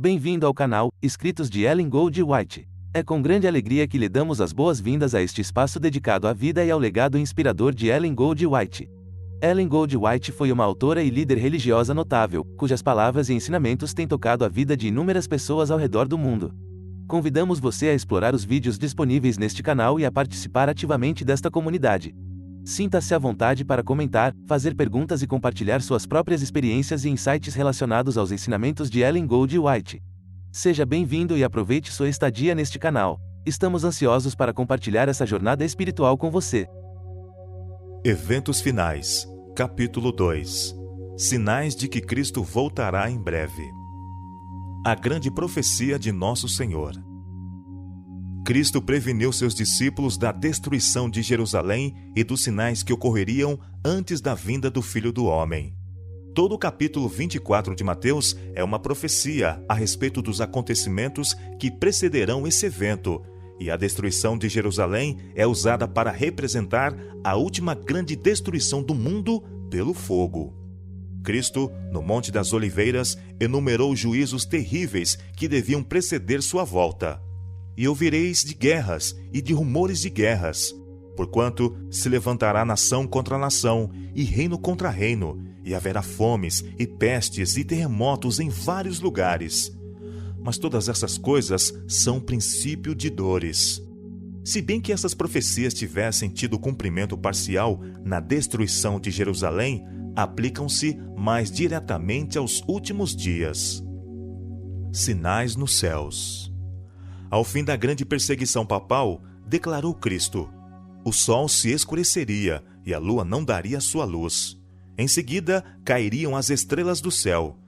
Bem-vindo ao canal, Escritos de Ellen Gold White. É com grande alegria que lhe damos as boas-vindas a este espaço dedicado à vida e ao legado inspirador de Ellen Gold White. Ellen Gold White foi uma autora e líder religiosa notável, cujas palavras e ensinamentos têm tocado a vida de inúmeras pessoas ao redor do mundo. Convidamos você a explorar os vídeos disponíveis neste canal e a participar ativamente desta comunidade. Sinta-se à vontade para comentar, fazer perguntas e compartilhar suas próprias experiências e insights relacionados aos ensinamentos de Ellen Gold White. Seja bem-vindo e aproveite sua estadia neste canal. Estamos ansiosos para compartilhar essa jornada espiritual com você. Eventos finais, capítulo 2. Sinais de que Cristo voltará em breve. A grande profecia de Nosso Senhor. Cristo preveniu seus discípulos da destruição de Jerusalém e dos sinais que ocorreriam antes da vinda do Filho do Homem. Todo o capítulo 24 de Mateus é uma profecia a respeito dos acontecimentos que precederão esse evento, e a destruição de Jerusalém é usada para representar a última grande destruição do mundo pelo fogo. Cristo, no Monte das Oliveiras, enumerou juízos terríveis que deviam preceder sua volta. E ouvireis de guerras e de rumores de guerras, porquanto se levantará nação contra nação, e reino contra reino, e haverá fomes, e pestes, e terremotos em vários lugares. Mas todas essas coisas são princípio de dores. Se bem que essas profecias tivessem tido cumprimento parcial na destruição de Jerusalém, aplicam-se mais diretamente aos últimos dias. Sinais nos céus. Ao fim da grande perseguição papal, declarou Cristo: o sol se escureceria e a lua não daria sua luz. Em seguida, cairiam as estrelas do céu.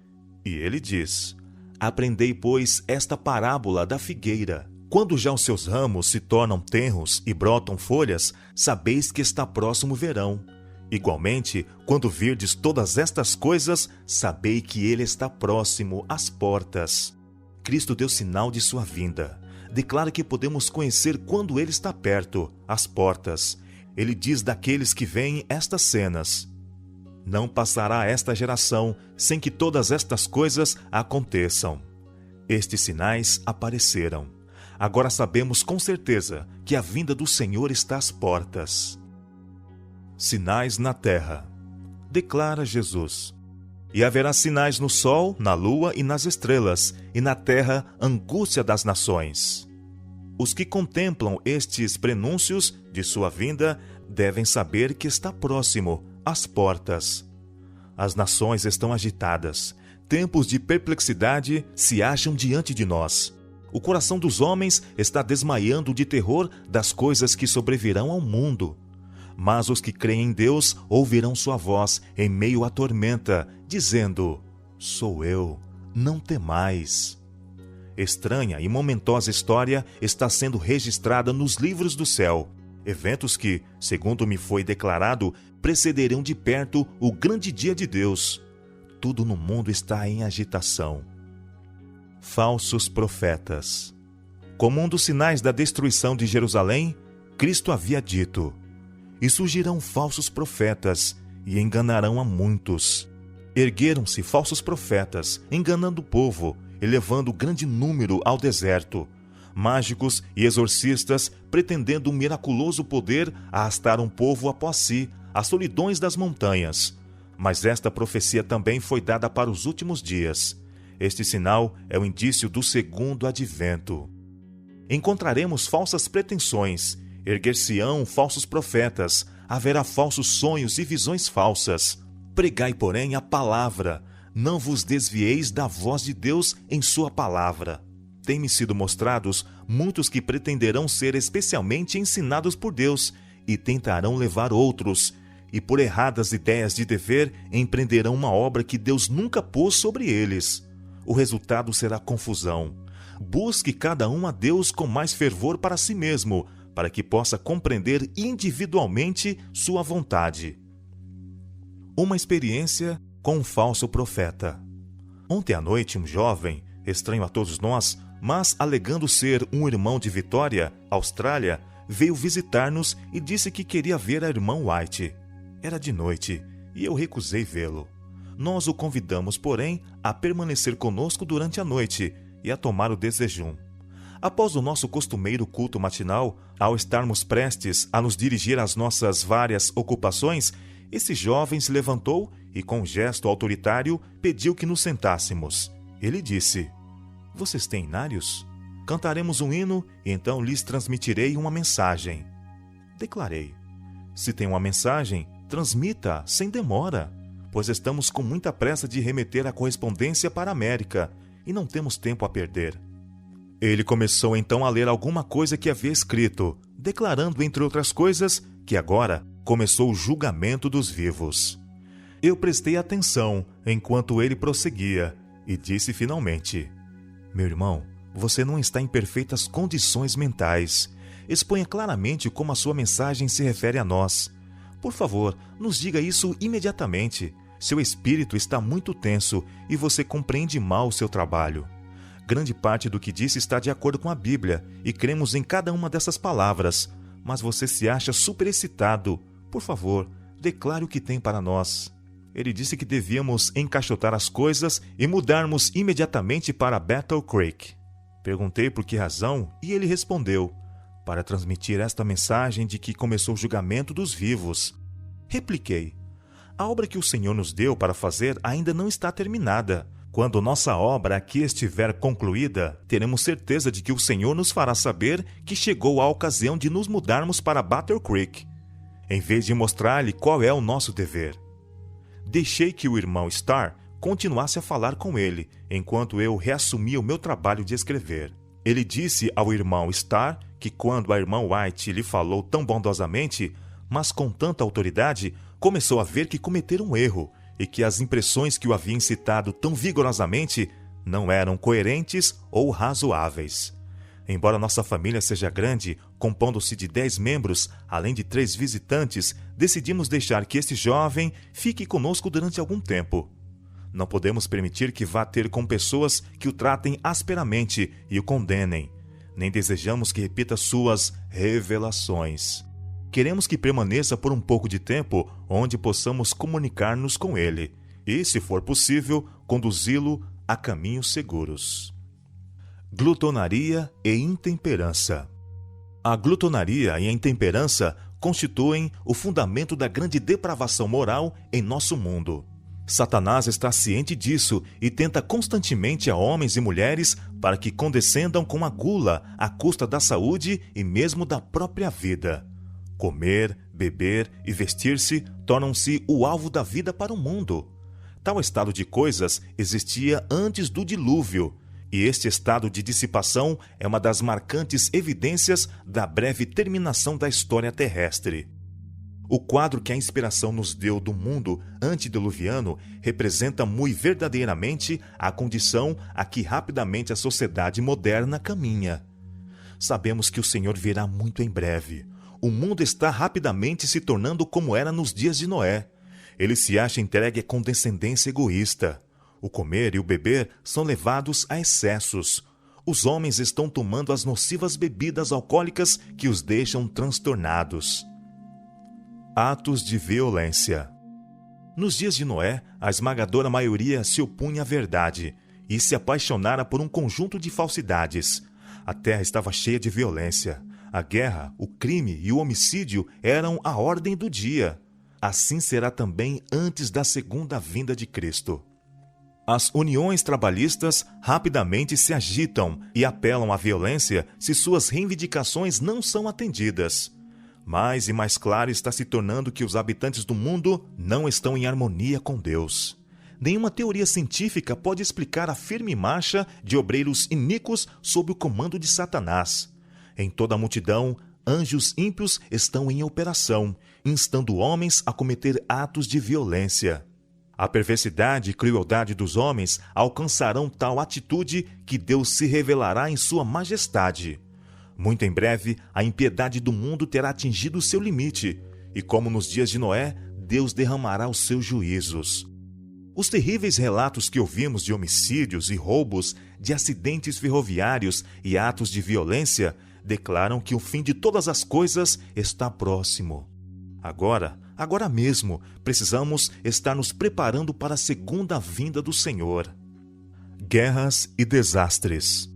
E ele diz: aprendei, pois, esta parábola da figueira. Quando já os seus ramos se tornam tenros e brotam folhas, sabeis que está próximo o verão. Igualmente, quando virdes todas estas coisas, sabei que ele está próximo às portas. Cristo deu sinal de sua vinda. Declara que podemos conhecer quando ele está perto, às portas. Ele diz daqueles que veem estas cenas: não passará esta geração sem que todas estas coisas aconteçam. Estes sinais apareceram. Agora sabemos com certeza que a vinda do Senhor está às portas. Sinais na terra. Declara Jesus: e haverá sinais no sol, na lua e nas estrelas, e na terra angústia das nações. Os que contemplam estes prenúncios de sua vinda devem saber que está próximo, às portas. As nações estão agitadas. Tempos de perplexidade se acham diante de nós. O coração dos homens está desmaiando de terror das coisas que sobrevirão ao mundo. Mas os que creem em Deus ouvirão sua voz em meio à tormenta, dizendo: sou eu, não temais. Estranha e momentosa história está sendo registrada nos livros do céu. Eventos que, segundo me foi declarado, precederão de perto o grande dia de Deus. Tudo no mundo está em agitação. Falsos profetas. Como um dos sinais da destruição de Jerusalém, Cristo havia dito: e surgirão falsos profetas, e enganarão a muitos. Ergueram-se falsos profetas, enganando o povo, e levando grande número ao deserto. Mágicos e exorcistas, pretendendo um miraculoso poder, arrastaram o povo após si, às solidões das montanhas. Mas esta profecia também foi dada para os últimos dias. Este sinal é o indício do segundo advento. Encontraremos falsas pretensões, erguer-se-ão falsos profetas, haverá falsos sonhos e visões falsas. Pregai, porém, a palavra, não vos desvieis da voz de Deus em sua palavra. Têm-me sido mostrados muitos que pretenderão ser especialmente ensinados por Deus e tentarão levar outros, e por erradas ideias de dever empreenderão uma obra que Deus nunca pôs sobre eles. O resultado será confusão. Busque cada um a Deus com mais fervor para si mesmo, para que possa compreender individualmente sua vontade. Uma experiência com um falso profeta. Ontem à noite, um jovem, estranho a todos nós, mas alegando ser um irmão de Vitória, Austrália, veio visitar-nos e disse que queria ver a irmã White. Era de noite e eu recusei vê-lo. Nós o convidamos, porém, a permanecer conosco durante a noite e a tomar o desjejum. Após o nosso costumeiro culto matinal, ao estarmos prestes a nos dirigir às nossas várias ocupações, esse jovem se levantou e, com um gesto autoritário, pediu que nos sentássemos. Ele disse: "Vocês têm inários? Cantaremos um hino e então lhes transmitirei uma mensagem." Declarei: "Se tem uma mensagem, transmita sem demora, pois estamos com muita pressa de remeter a correspondência para a América e não temos tempo a perder." Ele começou então a ler alguma coisa que havia escrito, declarando, entre outras coisas, que agora começou o julgamento dos vivos. Eu prestei atenção enquanto ele prosseguia e disse finalmente: "Meu irmão, você não está em perfeitas condições mentais. Exponha claramente como a sua mensagem se refere a nós. Por favor, nos diga isso imediatamente. Seu espírito está muito tenso e você compreende mal o seu trabalho. Grande parte do que disse está de acordo com a Bíblia e cremos em cada uma dessas palavras, mas você se acha superexcitado. Por favor, declare o que tem para nós." Ele disse que devíamos encaixotar as coisas e mudarmos imediatamente para Battle Creek. Perguntei por que razão e ele respondeu: "Para transmitir esta mensagem de que começou o julgamento dos vivos." Repliquei: "A obra que o Senhor nos deu para fazer ainda não está terminada. Quando nossa obra aqui estiver concluída, teremos certeza de que o Senhor nos fará saber que chegou a ocasião de nos mudarmos para Battle Creek, em vez de mostrar-lhe qual é o nosso dever." Deixei que o irmão Starr continuasse a falar com ele, enquanto eu reassumia o meu trabalho de escrever. Ele disse ao irmão Starr que quando a irmã White lhe falou tão bondosamente, mas com tanta autoridade, começou a ver que cometera um erro e que as impressões que o haviam incitado tão vigorosamente não eram coerentes ou razoáveis. Embora nossa família seja grande, compondo-se de 10 membros, além de 3 visitantes, decidimos deixar que este jovem fique conosco durante algum tempo. Não podemos permitir que vá ter com pessoas que o tratem asperamente e o condenem. Nem desejamos que repita suas revelações. Queremos que permaneça por um pouco de tempo onde possamos comunicar-nos com ele e, se for possível, conduzi-lo a caminhos seguros. Glutonaria e intemperança. A glutonaria e a intemperança constituem o fundamento da grande depravação moral em nosso mundo. Satanás está ciente disso e tenta constantemente a homens e mulheres para que condescendam com a gula à custa da saúde e mesmo da própria vida. Comer, beber e vestir-se tornam-se o alvo da vida para o mundo. Tal estado de coisas existia antes do dilúvio, e este estado de dissipação é uma das marcantes evidências da breve terminação da história terrestre. O quadro que a inspiração nos deu do mundo antediluviano representa muito verdadeiramente a condição a que rapidamente a sociedade moderna caminha. Sabemos que o Senhor virá muito em breve. O mundo está rapidamente se tornando como era nos dias de Noé. Ele se acha entregue à condescendência egoísta. O comer e o beber são levados a excessos. Os homens estão tomando as nocivas bebidas alcoólicas que os deixam transtornados. Atos de violência. Nos dias de Noé, a esmagadora maioria se opunha à verdade e se apaixonara por um conjunto de falsidades. A terra estava cheia de violência. A guerra, o crime e o homicídio eram a ordem do dia. Assim será também antes da segunda vinda de Cristo. As uniões trabalhistas rapidamente se agitam e apelam à violência se suas reivindicações não são atendidas. Mais e mais claro está se tornando que os habitantes do mundo não estão em harmonia com Deus. Nenhuma teoria científica pode explicar a firme marcha de obreiros iníquos sob o comando de Satanás. Em toda a multidão, anjos ímpios estão em operação, instando homens a cometer atos de violência. A perversidade e crueldade dos homens alcançarão tal atitude que Deus se revelará em sua majestade. Muito em breve, a impiedade do mundo terá atingido seu limite, e como nos dias de Noé, Deus derramará os seus juízos. Os terríveis relatos que ouvimos de homicídios e roubos, de acidentes ferroviários e atos de violência declaram que o fim de todas as coisas está próximo. Agora, Agora mesmo, precisamos estar nos preparando para a segunda vinda do Senhor. Guerras e desastres.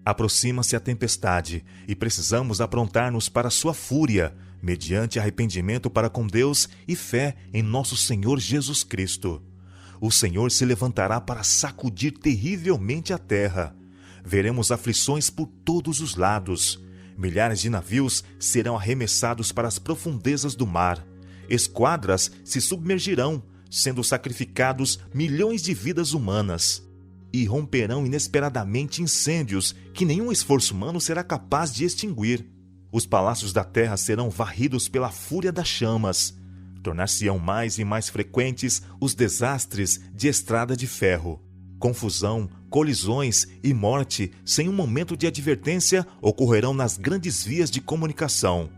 Aproxima-se a tempestade e precisamos aprontar-nos para sua fúria, mediante arrependimento para com Deus e fé em nosso Senhor Jesus Cristo. O Senhor se levantará para sacudir terrivelmente a terra. Veremos aflições por todos os lados. Milhares de navios serão arremessados para as profundezas do mar. Esquadras se submergirão, sendo sacrificados milhões de vidas humanas. E romperão inesperadamente incêndios que nenhum esforço humano será capaz de extinguir. Os palácios da terra serão varridos pela fúria das chamas. Tornar-se-ão mais e mais frequentes os desastres de estrada de ferro. Confusão, colisões e morte, sem um momento de advertência, ocorrerão nas grandes vias de comunicação.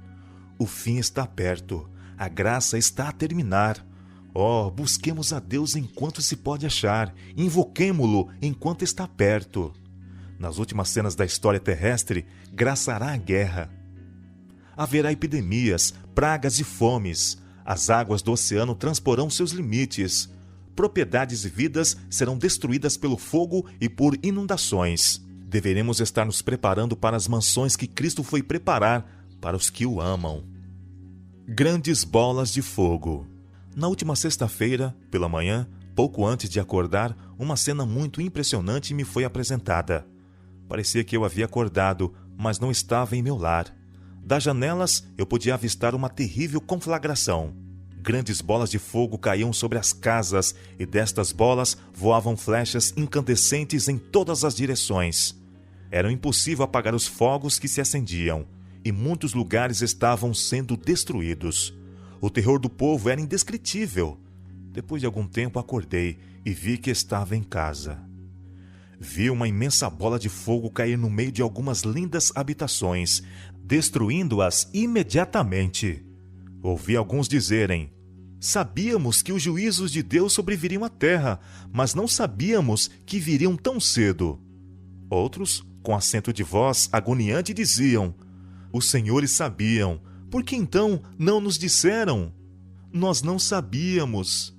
O fim está perto. A graça está a terminar. Oh, busquemos a Deus enquanto se pode achar. Invoquemo-lo enquanto está perto. Nas últimas cenas da história terrestre, graçará a guerra. Haverá epidemias, pragas e fomes. As águas do oceano transporão seus limites. Propriedades e vidas serão destruídas pelo fogo e por inundações. Deveremos estar nos preparando para as mansões que Cristo foi preparar para os que o amam. Grandes bolas de fogo. Na última sexta-feira, pela manhã, pouco antes de acordar, uma cena muito impressionante me foi apresentada. Parecia que eu havia acordado, mas não estava em meu lar. Das janelas, eu podia avistar uma terrível conflagração. Grandes bolas de fogo caíam sobre as casas e destas bolas voavam flechas incandescentes em todas as direções. Era impossível apagar os fogos que se acendiam, e muitos lugares estavam sendo destruídos. O terror do povo era indescritível. Depois de algum tempo acordei e vi que estava em casa. Vi uma imensa bola de fogo cair no meio de algumas lindas habitações, destruindo-as imediatamente. Ouvi alguns dizerem: sabíamos que os juízos de Deus sobreviriam à terra, mas não sabíamos que viriam tão cedo. Outros, com acento de voz agoniante, diziam: os senhores sabiam, por que então não nos disseram? Nós não sabíamos.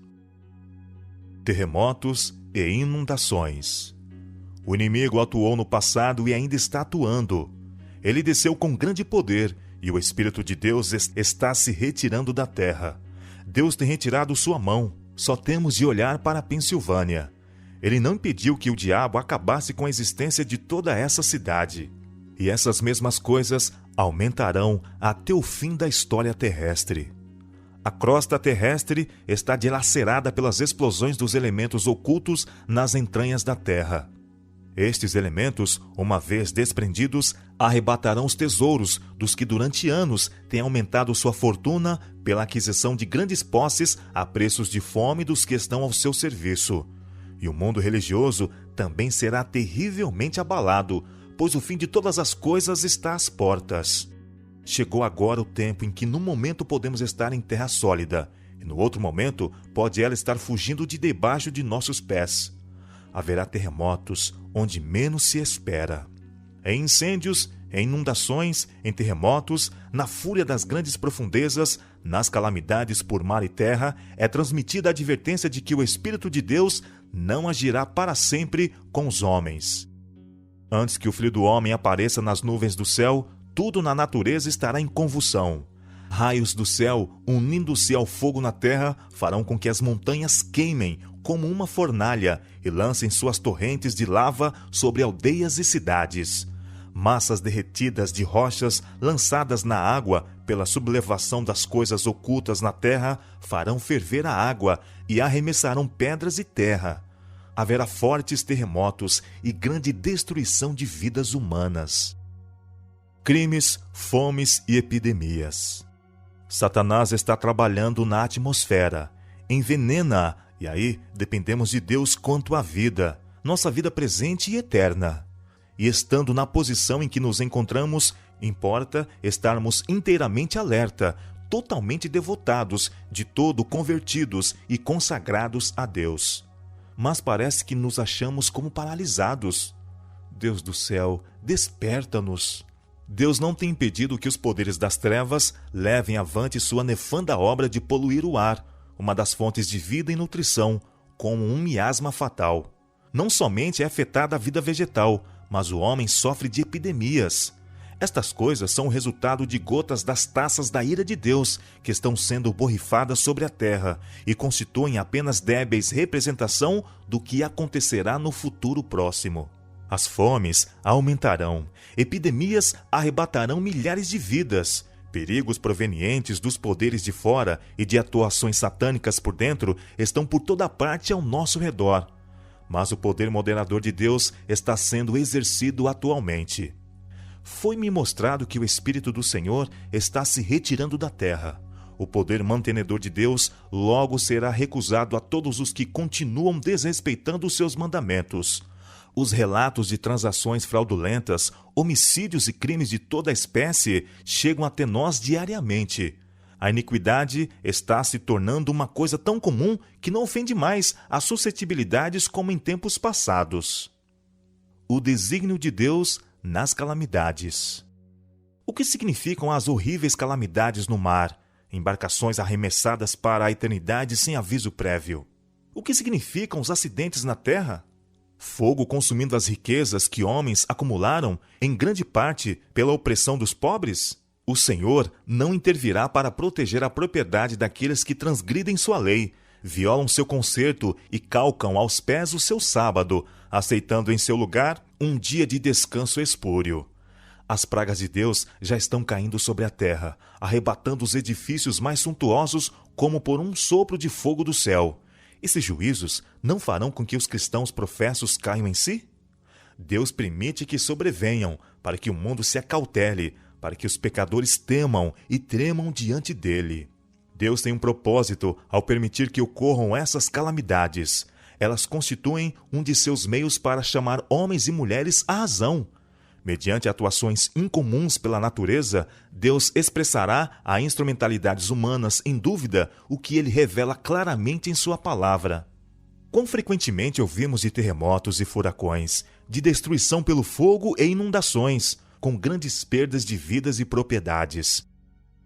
Terremotos e inundações. O inimigo atuou no passado e ainda está atuando. Ele desceu com grande poder e o Espírito de Deus está se retirando da terra. Deus tem retirado sua mão. Só temos de olhar para a Pensilvânia. Ele não impediu que o diabo acabasse com a existência de toda essa cidade. E essas mesmas coisas aumentarão até o fim da história terrestre. A crosta terrestre está dilacerada pelas explosões dos elementos ocultos nas entranhas da terra. Estes elementos, uma vez desprendidos, arrebatarão os tesouros dos que durante anos têm aumentado sua fortuna pela aquisição de grandes posses a preços de fome dos que estão ao seu serviço. E o mundo religioso também será terrivelmente abalado, pois o fim de todas as coisas está às portas. Chegou agora o tempo em que num momento podemos estar em terra sólida, e no outro momento pode ela estar fugindo de debaixo de nossos pés. Haverá terremotos onde menos se espera. Em incêndios, em inundações, em terremotos, na fúria das grandes profundezas, nas calamidades por mar e terra, é transmitida a advertência de que o Espírito de Deus não agirá para sempre com os homens. Antes que o Filho do Homem apareça nas nuvens do céu, tudo na natureza estará em convulsão. Raios do céu, unindo-se ao fogo na terra, farão com que as montanhas queimem como uma fornalha e lancem suas torrentes de lava sobre aldeias e cidades. Massas derretidas de rochas lançadas na água pela sublevação das coisas ocultas na terra farão ferver a água e arremessarão pedras e terra. Haverá fortes terremotos e grande destruição de vidas humanas. Crimes, fomes e epidemias. Satanás está trabalhando na atmosfera, envenena-a, e aí dependemos de Deus quanto à vida, nossa vida presente e eterna. E estando na posição em que nos encontramos, importa estarmos inteiramente alerta, totalmente devotados, de todo convertidos e consagrados a Deus. Mas parece que nos achamos como paralisados. Deus do céu, desperta-nos. Deus não tem impedido que os poderes das trevas levem avante sua nefanda obra de poluir o ar, uma das fontes de vida e nutrição, como um miasma fatal. Não somente é afetada a vida vegetal, mas o homem sofre de epidemias. Estas coisas são o resultado de gotas das taças da ira de Deus que estão sendo borrifadas sobre a terra e constituem apenas débeis representação do que acontecerá no futuro próximo. As fomes aumentarão, epidemias arrebatarão milhares de vidas, perigos provenientes dos poderes de fora e de atuações satânicas por dentro estão por toda parte ao nosso redor. Mas o poder moderador de Deus está sendo exercido atualmente. Foi-me mostrado que o Espírito do Senhor está se retirando da terra. O poder mantenedor de Deus logo será recusado a todos os que continuam desrespeitando os seus mandamentos. Os relatos de transações fraudulentas, homicídios e crimes de toda a espécie chegam até nós diariamente. A iniquidade está se tornando uma coisa tão comum que não ofende mais as suscetibilidades como em tempos passados. O desígnio de Deus nas calamidades. O que significam as horríveis calamidades no mar, embarcações arremessadas para a eternidade sem aviso prévio? O que significam os acidentes na terra? Fogo consumindo as riquezas que homens acumularam, em grande parte pela opressão dos pobres? O Senhor não intervirá para proteger a propriedade daqueles que transgridem sua lei, violam seu concerto e calcam aos pés o seu sábado, aceitando em seu lugar um dia de descanso espúrio. As pragas de Deus já estão caindo sobre a terra, arrebatando os edifícios mais suntuosos como por um sopro de fogo do céu. Esses juízos não farão com que os cristãos professos caiam em si? Deus permite que sobrevenham, para que o mundo se acautele, para que os pecadores temam e tremam diante dele. Deus tem um propósito ao permitir que ocorram essas calamidades. Elas constituem um de seus meios para chamar homens e mulheres à razão. Mediante atuações incomuns pela natureza, Deus expressará a instrumentalidades humanas em dúvida o que ele revela claramente em sua palavra. Quão frequentemente ouvimos de terremotos e furacões, de destruição pelo fogo e inundações, com grandes perdas de vidas e propriedades.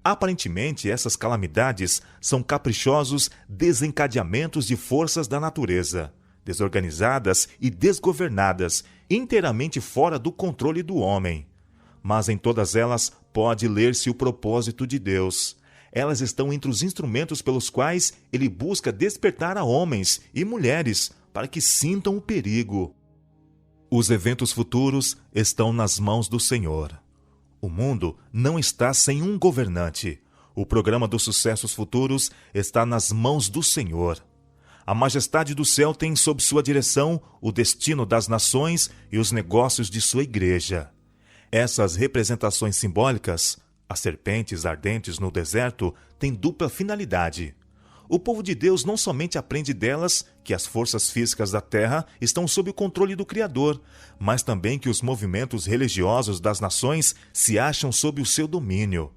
Aparentemente, essas calamidades são caprichosos desencadeamentos de forças da natureza, desorganizadas e desgovernadas, inteiramente fora do controle do homem. Mas em todas elas pode ler-se o propósito de Deus. Elas estão entre os instrumentos pelos quais ele busca despertar a homens e mulheres para que sintam o perigo. Os eventos futuros estão nas mãos do Senhor. O mundo não está sem um governante. O programa dos sucessos futuros está nas mãos do Senhor. A majestade do céu tem sob sua direção o destino das nações e os negócios de sua igreja. Essas representações simbólicas, as serpentes ardentes no deserto, têm dupla finalidade. O povo de Deus não somente aprende delas que as forças físicas da terra estão sob o controle do Criador, mas também que os movimentos religiosos das nações se acham sob o seu domínio.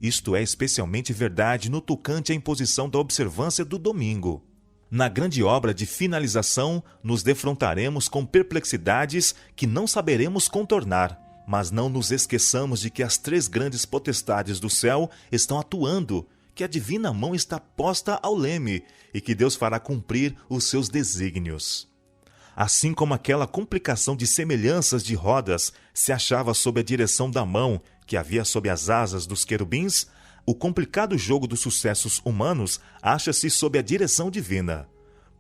Isto é especialmente verdade no tocante à imposição da observância do domingo. Na grande obra de finalização, nos defrontaremos com perplexidades que não saberemos contornar, mas não nos esqueçamos de que as três grandes potestades do céu estão atuando, que a divina mão está posta ao leme e que Deus fará cumprir os seus desígnios. Assim como aquela complicação de semelhanças de rodas se achava sob a direção da mão que havia sob as asas dos querubins, o complicado jogo dos sucessos humanos acha-se sob a direção divina.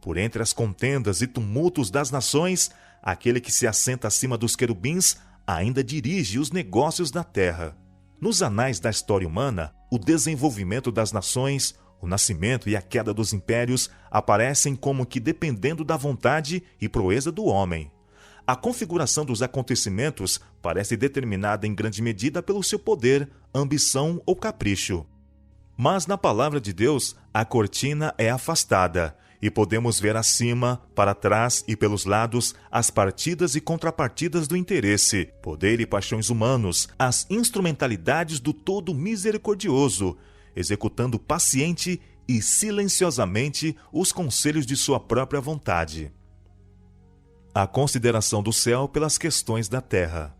Por entre as contendas e tumultos das nações, aquele que se assenta acima dos querubins ainda dirige os negócios da terra. Nos anais da história humana, o desenvolvimento das nações, o nascimento e a queda dos impérios aparecem como que dependendo da vontade e proeza do homem. A configuração dos acontecimentos parece determinada em grande medida pelo seu poder, ambição ou capricho. Mas na palavra de Deus, a cortina é afastada e podemos ver acima, para trás e pelos lados as partidas e contrapartidas do interesse, poder e paixões humanos, as instrumentalidades do todo misericordioso, executando paciente e silenciosamente os conselhos de sua própria vontade. A consideração do céu pelas questões da terra.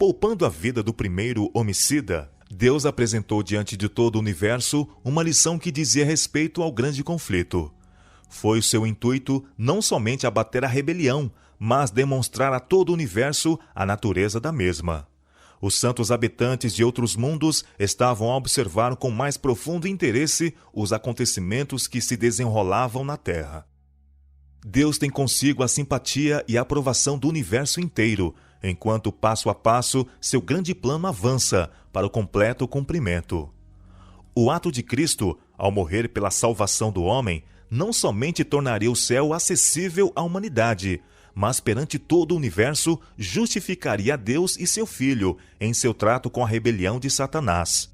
Poupando a vida do primeiro homicida, Deus apresentou diante de todo o universo uma lição que dizia respeito ao grande conflito. Foi o seu intuito não somente abater a rebelião, mas demonstrar a todo o universo a natureza da mesma. Os santos habitantes de outros mundos estavam a observar com mais profundo interesse os acontecimentos que se desenrolavam na Terra. Deus tem consigo a simpatia e a aprovação do universo inteiro, enquanto passo a passo seu grande plano avança para o completo cumprimento. O ato de Cristo, ao morrer pela salvação do homem, não somente tornaria o céu acessível à humanidade, mas perante todo o universo justificaria a Deus e seu Filho em seu trato com a rebelião de Satanás.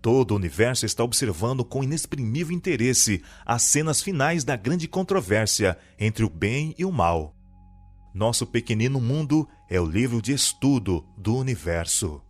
Todo o universo está observando com inexprimível interesse as cenas finais da grande controvérsia entre o bem e o mal. Nosso pequenino mundo é o livro de estudo do universo.